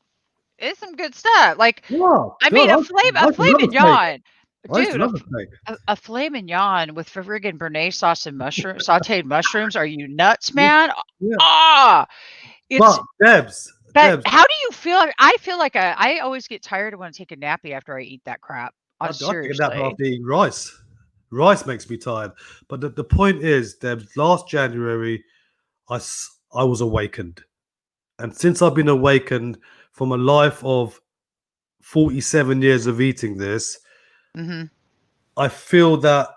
It's some good stuff. Like, Wow, I God, mean, I a used to filet love a steak. mignon, I used to dude, love a steak. a filet mignon with friggin' béarnaise sauce and sautéed mushrooms. Are you nuts, Yeah, man? yeah. Ah, it's But Debs, but Debs, how do you feel? I feel like I always get tired and want to take a nappy after I eat that crap. I take a nap Seriously. after eating rice. Rice makes me tired. But the point is, Debs, last January, I was awakened. And since I've been awakened from a life of 47 years of eating this, Mhm. I feel that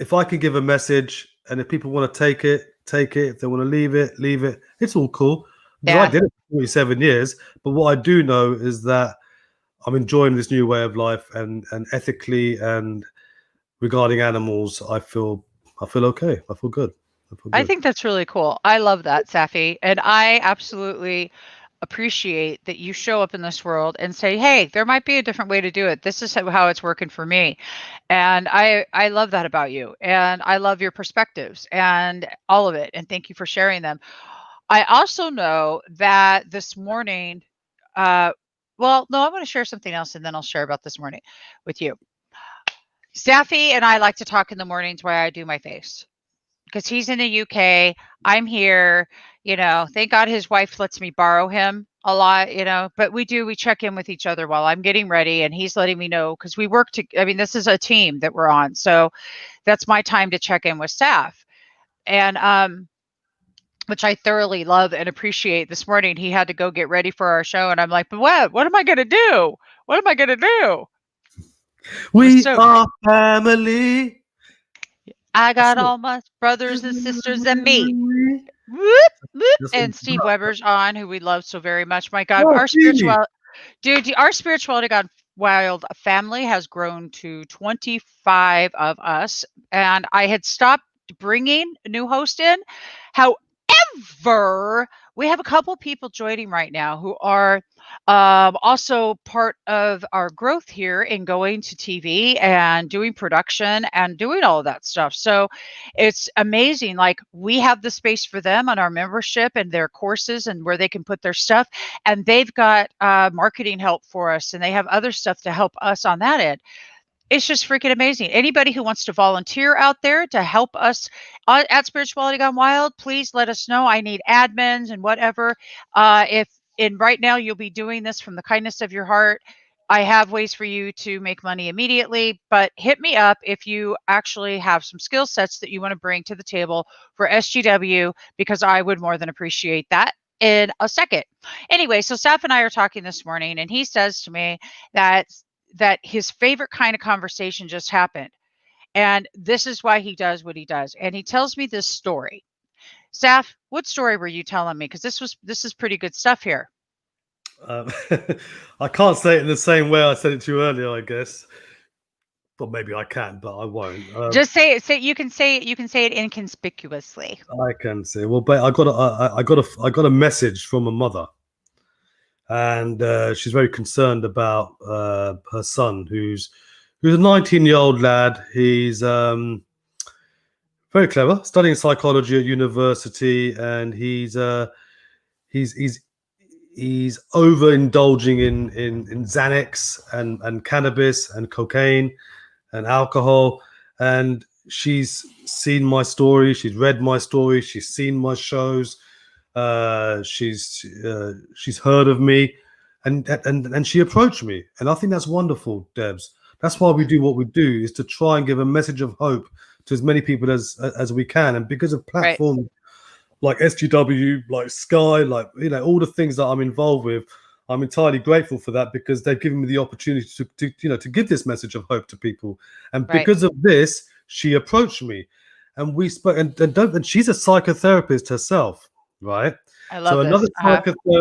if I can give a message and if people want to take it, take it. If they want to leave it, leave it. It's all cool because I Yeah. did it for 47 years. But what I do know is that I'm enjoying this new way of life and ethically and regarding animals, I feel okay. I feel good. I feel I good. think that's really cool. I love that, Safi. And I absolutely appreciate that you show up in this world and say, "Hey, there might be a different way to do it. This is how it's working for me." And I love that about you. And I love your perspectives and all of it. And thank you for sharing them. I also know that this morning uh well, no, I want to share something else and then I'll share about this morning with you. Safi and I like to talk in the mornings while I do my face because he's in the UK. I'm here. Thank God his wife lets me borrow him a lot, but we check in with each other while I'm getting ready and he's letting me know because we work to, I mean, this is a team that we're on. So that's my time to check in with staff. And which I thoroughly love and appreciate. This morning, he had to go get ready for our show, and I'm like, but what? What am I going to do? What am I going to do? It was We so are family. I That's got it. all my brothers and sisters and me. Whoop, whoop. That's And Steve Weber's on, who we love so very much. My God, oh, really? our spirituality God Wild family has grown to 25 of us, and I had stopped bringing a new host in. However, we have a couple people joining right now who are also part of our growth here in going to TV and doing production and doing all of that stuff. So it's amazing. Like we have the space for them on our membership and their courses and where they can put their stuff. And they've got marketing help for us, and they have other stuff to help us on that end. It's just freaking amazing. Anybody who wants to volunteer out there to help us at Spirituality Gone Wild, please let us know. I need admins and whatever. If and right now you'll be doing this from the kindness of your heart. I have ways for you to make money immediately, but hit me up if you actually have some skill sets that you want to bring to the table for SGW, because I would more than appreciate that in a second. Anyway, so Saf and I are talking this morning, and he says to me that his favorite kind of conversation just happened. And this is why he does what he does. And he tells me this story. Saf, what story were you telling me? Because this is pretty good stuff here. Um, I can't say it in the same way I said it to you earlier, I guess. Well, maybe I can, but I won't. Just say it. You can say it inconspicuously. I can say. Well, but I got a message from a mother, and she's very concerned about her son, who's a 19-year-old lad. He's very clever, studying psychology at university, and he's he's overindulging in Xanax and cannabis and cocaine and alcohol. And she's seen my story, she's read my story, she's seen my shows, she's heard of me, and she approached me, and I think that's wonderful, Debs. That's why we do what we do, is to try and give a message of hope to as many people as we can. And because of Right. platforms like SGW, like Sky, like all the things that I'm involved with, I'm entirely grateful for that, because they've given me the opportunity to give this message of hope to people. And Right. because of this, she approached me, and we spoke. And she's a psychotherapist herself, right? I So love this.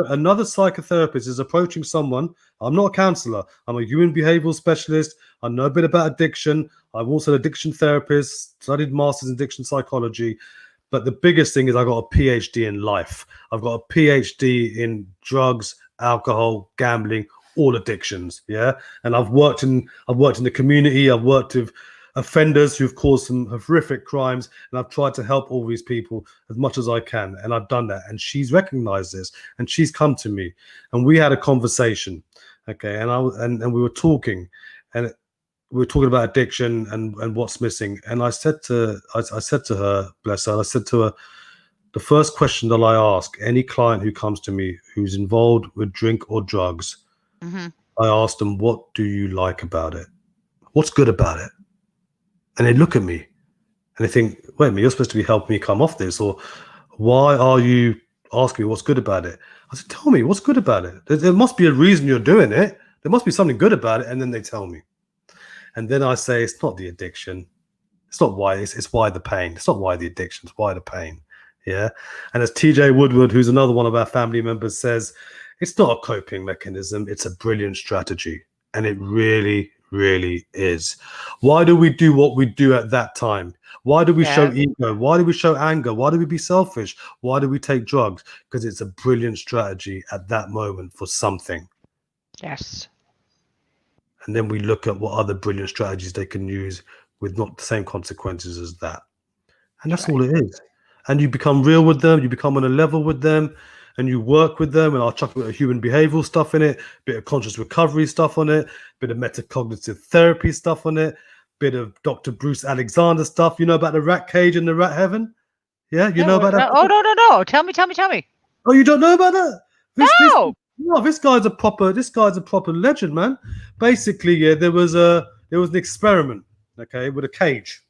another psychotherapist is approaching someone. I'm not a counselor. I'm a human behavioral specialist. I know a bit about addiction. I'm also an addiction therapist, studied masters in addiction psychology. But the biggest thing is I got a PhD in life. I've got a PhD in drugs, alcohol, gambling, all addictions. Yeah. And I've worked in the community. I've worked with offenders who've caused some horrific crimes, and I've tried to help all these people as much as I can. And I've done that. And she's recognized this, and she's come to me, and we had a conversation. Okay. And we were talking, and we were talking about addiction and what's missing. And I said to her, bless her, I said to her, the first question that I ask any client who comes to me who's involved with drink or drugs, Mm-hmm. I ask them, what do you like about it? What's good about it? And they look at me and they think, wait a minute, you're supposed to be helping me come off this, or why are you asking me what's good about it? I said, tell me what's good about it. There must be a reason you're doing it. There must be something good about it. And then they tell me. And then I say, it's not the addiction. It's not why. It's why the pain. It's not why the addiction. It's why the pain. Yeah. And as TJ Woodward, who's another one of our family members, says, it's not a coping mechanism. It's a brilliant strategy. And it really, really is. Why do we do what we do at that time? Why do we show ego? Why do we show anger? Why do we be selfish? Why do we take drugs? Because it's a brilliant strategy at that moment for something. Yes. And then we look at what other brilliant strategies they can use with not the same consequences as that. And that's all it is. And you become real with them, you become on a level with them, and you work with them. And I'll chuck a bit of human behavioral stuff in it, bit of conscious recovery stuff on it, bit of metacognitive therapy stuff on it, bit of Dr. Bruce Alexander stuff. You know about the rat cage and the rat heaven? Yeah, you know about that? Oh, no. Tell me. Oh, you don't know about that? No. This guy's a proper legend, man. Basically, yeah, there was an experiment, okay, with a cage.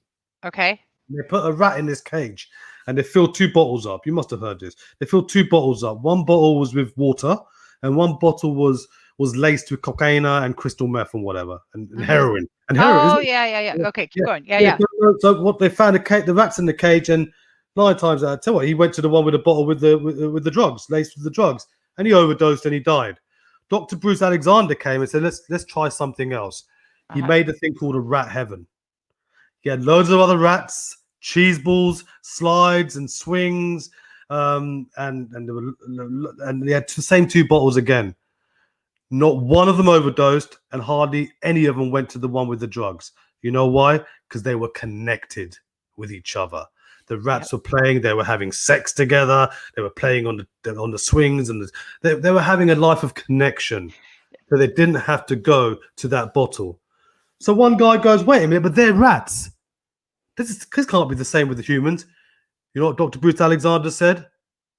Okay. They put a rat in this cage, and they filled two bottles up. You must have heard this. They filled two bottles up. One bottle was with water, and one bottle was laced with cocaine and crystal meth and whatever, and Mhm. heroin. And heroin, Oh, isn't it? yeah, yeah, yeah. Yeah, Okay, keep yeah. going. Yeah, Yeah. yeah. So what they found the rats in the cage, and 9 times out of 10, he went to the one with the bottle with the drugs, laced with the drugs, and he overdosed and he died. Dr. Bruce Alexander came and said, let's try something else. He Uh-huh. made a thing called a rat heaven. He had loads of other rats, cheese balls, slides, and swings, and he had the same two bottles again. Not one of them overdosed, and hardly any of them went to the one with the drugs. You know why? Because they were connected with each other. The Yep. rats were playing. They were having sex together. They were playing on the swings, and they were having a life of connection. So they didn't have to go to that bottle. So one guy goes, "Wait a minute, but they're rats. This can't be the same with the humans." You know what Dr. Bruce Alexander said?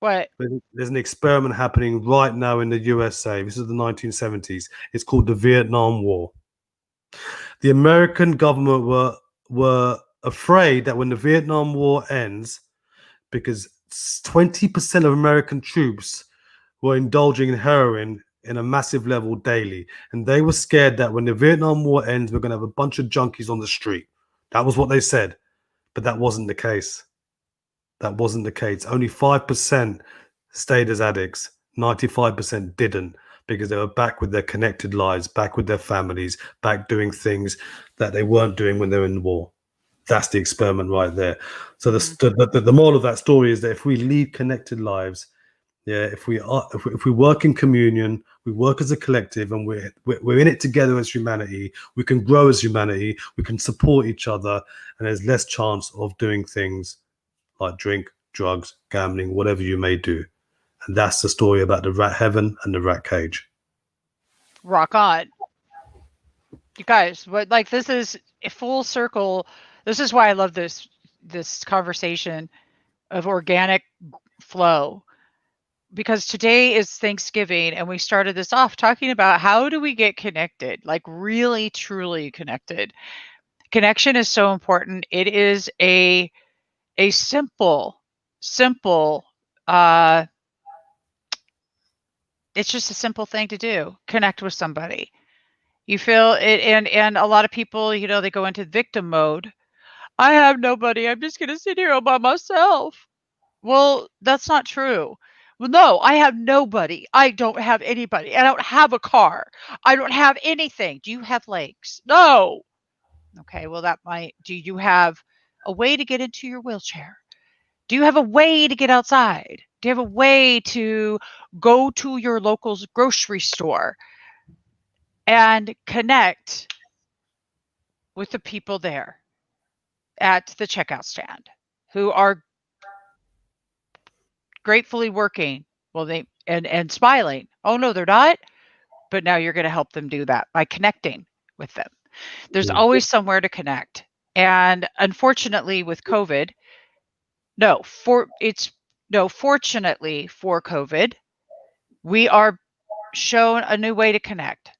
What? There's an experiment happening right now in the USA. This is the 1970s. It's called the Vietnam War. The American government were afraid that when the Vietnam War ends, because 20% of American troops were indulging in heroin in a massive level daily, and they were scared that when the Vietnam War ends, we're going to have a bunch of junkies on the street. That was what they said, but that wasn't the case. That wasn't the case. Only 5% stayed as addicts. 95% didn't, because they were back with their connected lives, back with their families, back doing things that they weren't doing when they were in the war. That's the experiment right there. So Mhm. the moral of that story is that if we lead connected lives, yeah, if we work in communion, we work as a collective, and we're in it together as humanity. We can grow as humanity. We can support each other, and there's less chance of doing things like drink, drugs, gambling, whatever you may do. And that's the story about the rat heaven and the rat cage. Rock on. You guys, what like this is a full circle. This is why I love this conversation of organic flow, because today is Thanksgiving and we started this off talking about how do we get connected, like really truly connected. Connection is so important. It is a simple uh it's just a simple thing to do. Connect with somebody. You feel it, and a lot of people, they go into victim mode. I have nobody. I'm just going to sit here all by myself. Well, that's not true. Well, no, I have nobody. I don't have anybody. I don't have a car. I don't have anything. Do you have legs? No. Okay, well, do you have a way to get into your wheelchair? Do you have a way to get outside? Do you have a way to go to your local grocery store and connect with the people there at the checkout stand who are gratefully working? Well, and smiling. Oh no, they're not. But now you're going to help them do that by connecting with them. There's Mm. always somewhere to connect. And unfortunately with COVID, no, for it's no, fortunately for COVID, we are shown a new way to connect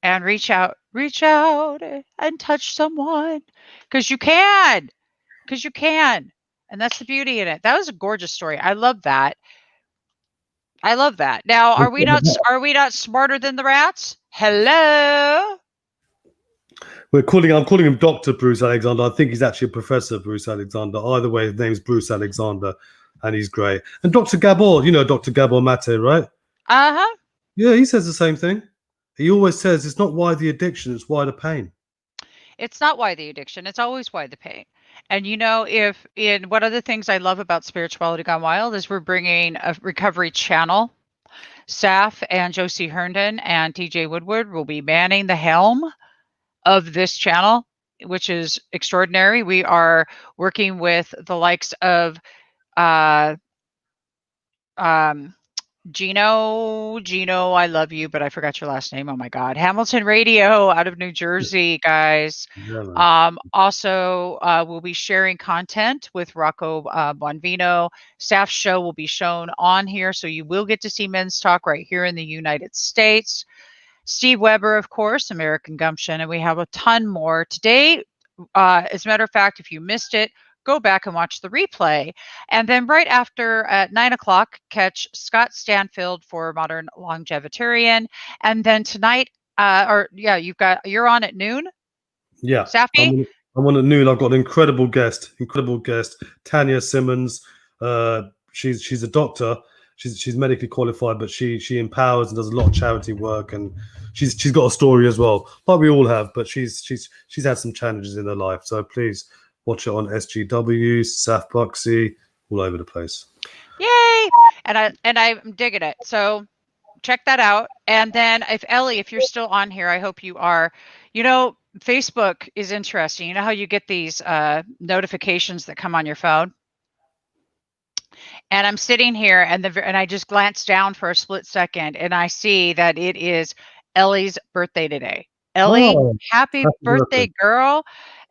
and reach out and touch someone because you can. And that's the beauty in it. That was a gorgeous story. I love that. I love that. Now, are we not smarter than the rats? Hello. I'm calling him Dr. Bruce Alexander. I think he's actually a Professor Bruce Alexander. Either way, his name's Bruce Alexander, and he's great. And Dr. Gabor, you know Dr. Gabor Mate, right? Uh-huh. Yeah, he says the same thing. He always says it's not why the addiction, it's why the pain. It's not why the addiction, it's always why the pain. And if in one of the things I love about Spirituality Gone Wild is we're bringing a recovery channel. Saf and Josie Herndon and TJ Woodward will be manning the helm of this channel, which is extraordinary. We are working with the likes of uh, um, Gino, I love you, but I forgot your last name. Oh my God. Hamilton Radio out of New Jersey, guys. Yeah, man. Also, we'll be sharing content with Rocco Bonvino. Staff show will be shown on here, so you will get to see Men's Talk right here in the United States. Steve Weber, of course, American Gumption, and we have a ton more. Today, as a matter of fact, if you missed it, go back and watch the replay. And then right after at 9 o'clock, catch Scott Stanfield for Modern Longevitarian. And then tonight, you're on at noon, Yeah, Safi? I'm on at noon. I've got an incredible guest, Tanya Simmons. She's a doctor. She's medically qualified, but she empowers and does a lot of charity work, and she's got a story as well. Like we all have, but she's had some challenges in her life. So please watch it on SGW, Saf Buxy, all over the place. Yay! And I'm digging it. So check that out. And then if you're still on here, I hope you are. Facebook is interesting. You know how you get these notifications that come on your phone? And I'm sitting here and I just glanced down for a split second and I see that it is Ellie's birthday today. Ellie, happy birthday, girl.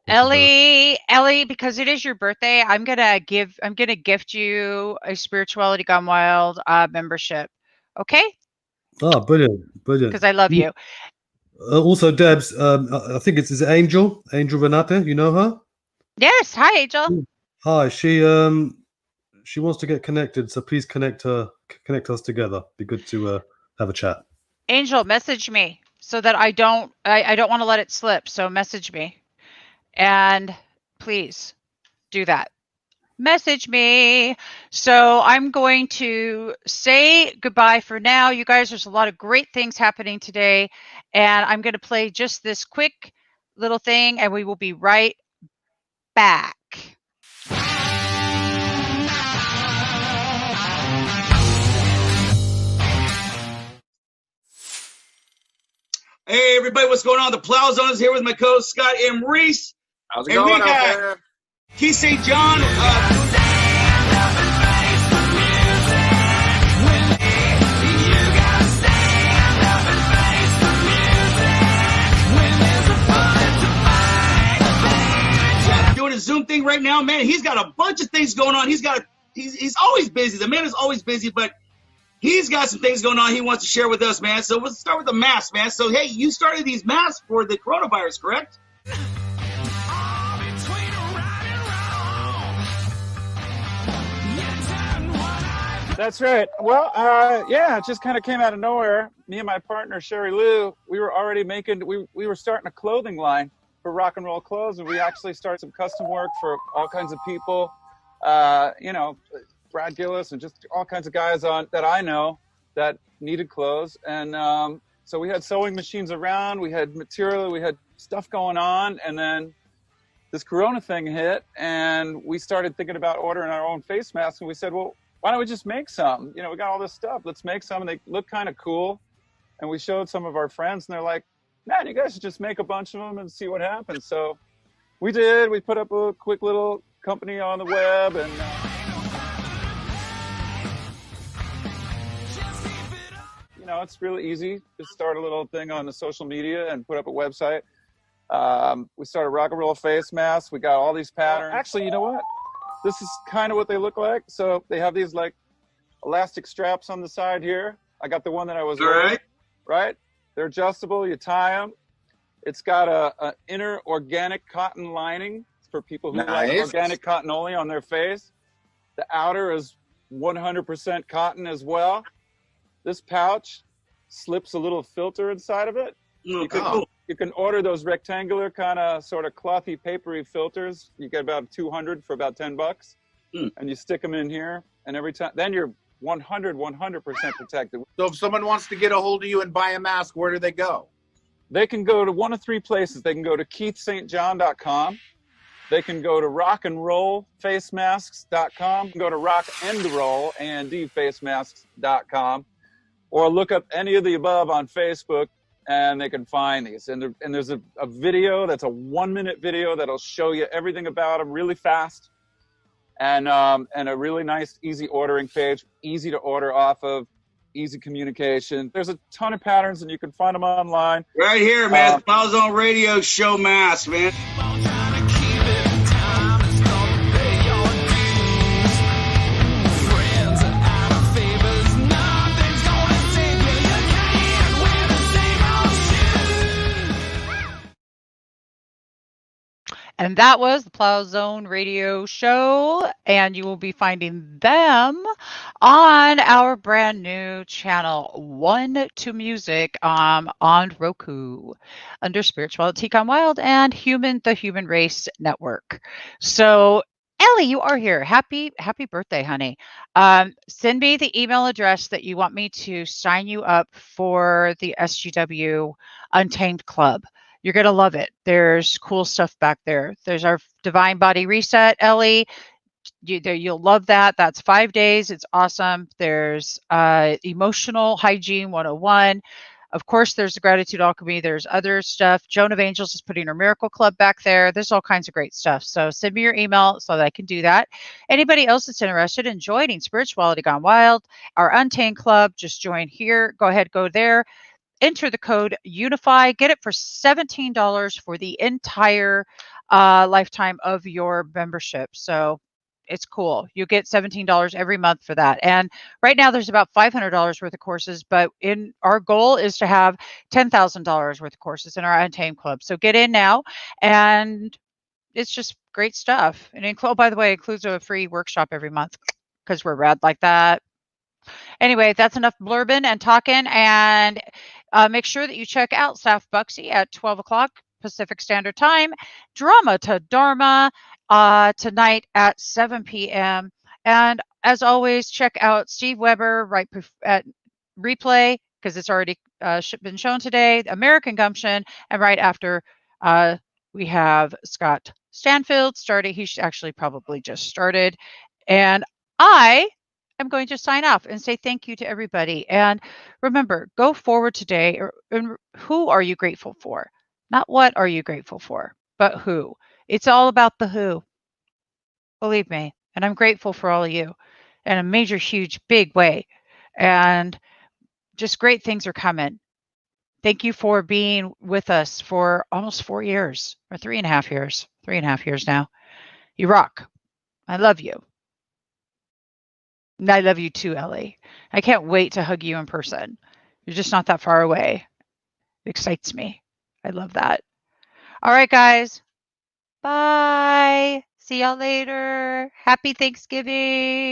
Ellie, because it is your birthday, I'm gonna gift you a Spirituality Gone Wild membership. Okay? Oh, brilliant. Because I love you. Also, Debs, I think is it Angel Renata? You know her? Yes. Hi, Angel. Hi. She wants to get connected, so please connect us together. Be good to have a chat. Angel, message me so that I don't want to let it slip. So message me, and please do that. Message me. So I'm going to say goodbye for now. You guys, there's a lot of great things happening today, and I'm going to play just this quick little thing, and we will be right back. Hey, everybody, what's going on? The Plow Zone is here with my co-host, Scott M. Reese. How's it going out there? Keith St. John. Doing a Zoom thing right now, man. He's got a bunch of things going on. He's always busy. The man is always busy, but he's got some things going on he wants to share with us, man. So let's start with the masks, man. So, hey, you started these masks for the coronavirus, correct? That's right. Well, it just kind of came out of nowhere. Me and my partner, Sherry Lou, we were already we were starting a clothing line for rock and roll clothes, and we actually started some custom work for all kinds of people, Brad Gillis and just all kinds of guys that I know that needed clothes. And so we had sewing machines around, we had material, we had stuff going on, and then this Corona thing hit, and we started thinking about ordering our own face masks, and we said, well, why don't we just make some? We got all this stuff. Let's make some. And they look kind of cool. And we showed some of our friends, and they're like, man, you guys should just make a bunch of them and see what happens. So we did. We put up a quick little company on the web, and it's really easy. Just start a little thing on the social media and put up a website. We started rock and roll face masks. We got all these patterns. Actually, you know what? This is kind of what they look like. So they have these like elastic straps on the side here. I got the one that I was wearing. Right? They're adjustable. You tie them. It's got a inner organic cotton lining for people who like organic cotton only on their face. The outer is 100% cotton as well. This pouch slips a little filter inside of it. You can order those rectangular kind of sort of clothy, papery filters. You get about 200 for about $10, and you stick them in here. And every time, then you're 100% protected. So if someone wants to get a hold of you and buy a mask, where do they go? They can go to one of three places. They can go to keithstjohn.com. They can go to rockandrollfacemasks.com. Go to rockandroll, A-N-D, facemasks.com. Or look up any of the above on Facebook, and they can find these. And there's a video that's a 1-minute video that'll show you everything about them really fast. And a really nice, easy ordering page, easy to order off of, easy communication. There's a ton of patterns, and you can find them online. Right here, man. Plow Zone Radio show mask, man. And that was the Plow Zone Radio Show, and you will be finding them on our brand new channel, One to Music, on Roku, under Spirituality Gone Wild and the Human Race Network. So, Ellie, you are here. Happy birthday, honey. Send me the email address that you want me to sign you up for the SGW Untamed Club. You're going to love it. There's cool stuff back there. There's our Divine Body Reset, Ellie. You'll love that. That's 5 days. It's awesome. There's Emotional Hygiene 101. Of course, there's the Gratitude Alchemy. There's other stuff. Joan of Angels is putting her Miracle Club back there. There's all kinds of great stuff. So send me your email so that I can do that. Anybody else that's interested in joining Spirituality Gone Wild, our Untamed Club, just join here. Go ahead, go there. Enter the code UNIFY. Get it for $17 for the entire lifetime of your membership. So it's cool. You get $17 every month for that. And right now there's about $500 worth of courses, but in our goal is to have $10,000 worth of courses in our Untamed Club. So get in now, and it's just great stuff. And by the way, it includes a free workshop every month because we're rad like that. Anyway, that's enough blurbing and talking, and make sure that you check out Saf Buxy at 12 o'clock Pacific Standard Time, Drama to Dharma tonight at 7 p.m. And as always, check out Steve Weber right at replay because it's already been shown today, American Gumption, and right after we have Scott Stanfield starting. He's actually probably just started. And I'm going to sign off and say thank you to everybody. And remember, go forward today. And who are you grateful for? Not what are you grateful for, but who. It's all about the who. Believe me. And I'm grateful for all of you in a major, huge, big way. And just great things are coming. Thank you for being with us for almost 4 years or 3.5 years. 3.5 years now. You rock. I love you. And I love you too, Ellie. I can't wait to hug you in person. You're just not that far away. It excites me. I love that. All right, guys. Bye. See y'all later. Happy Thanksgiving.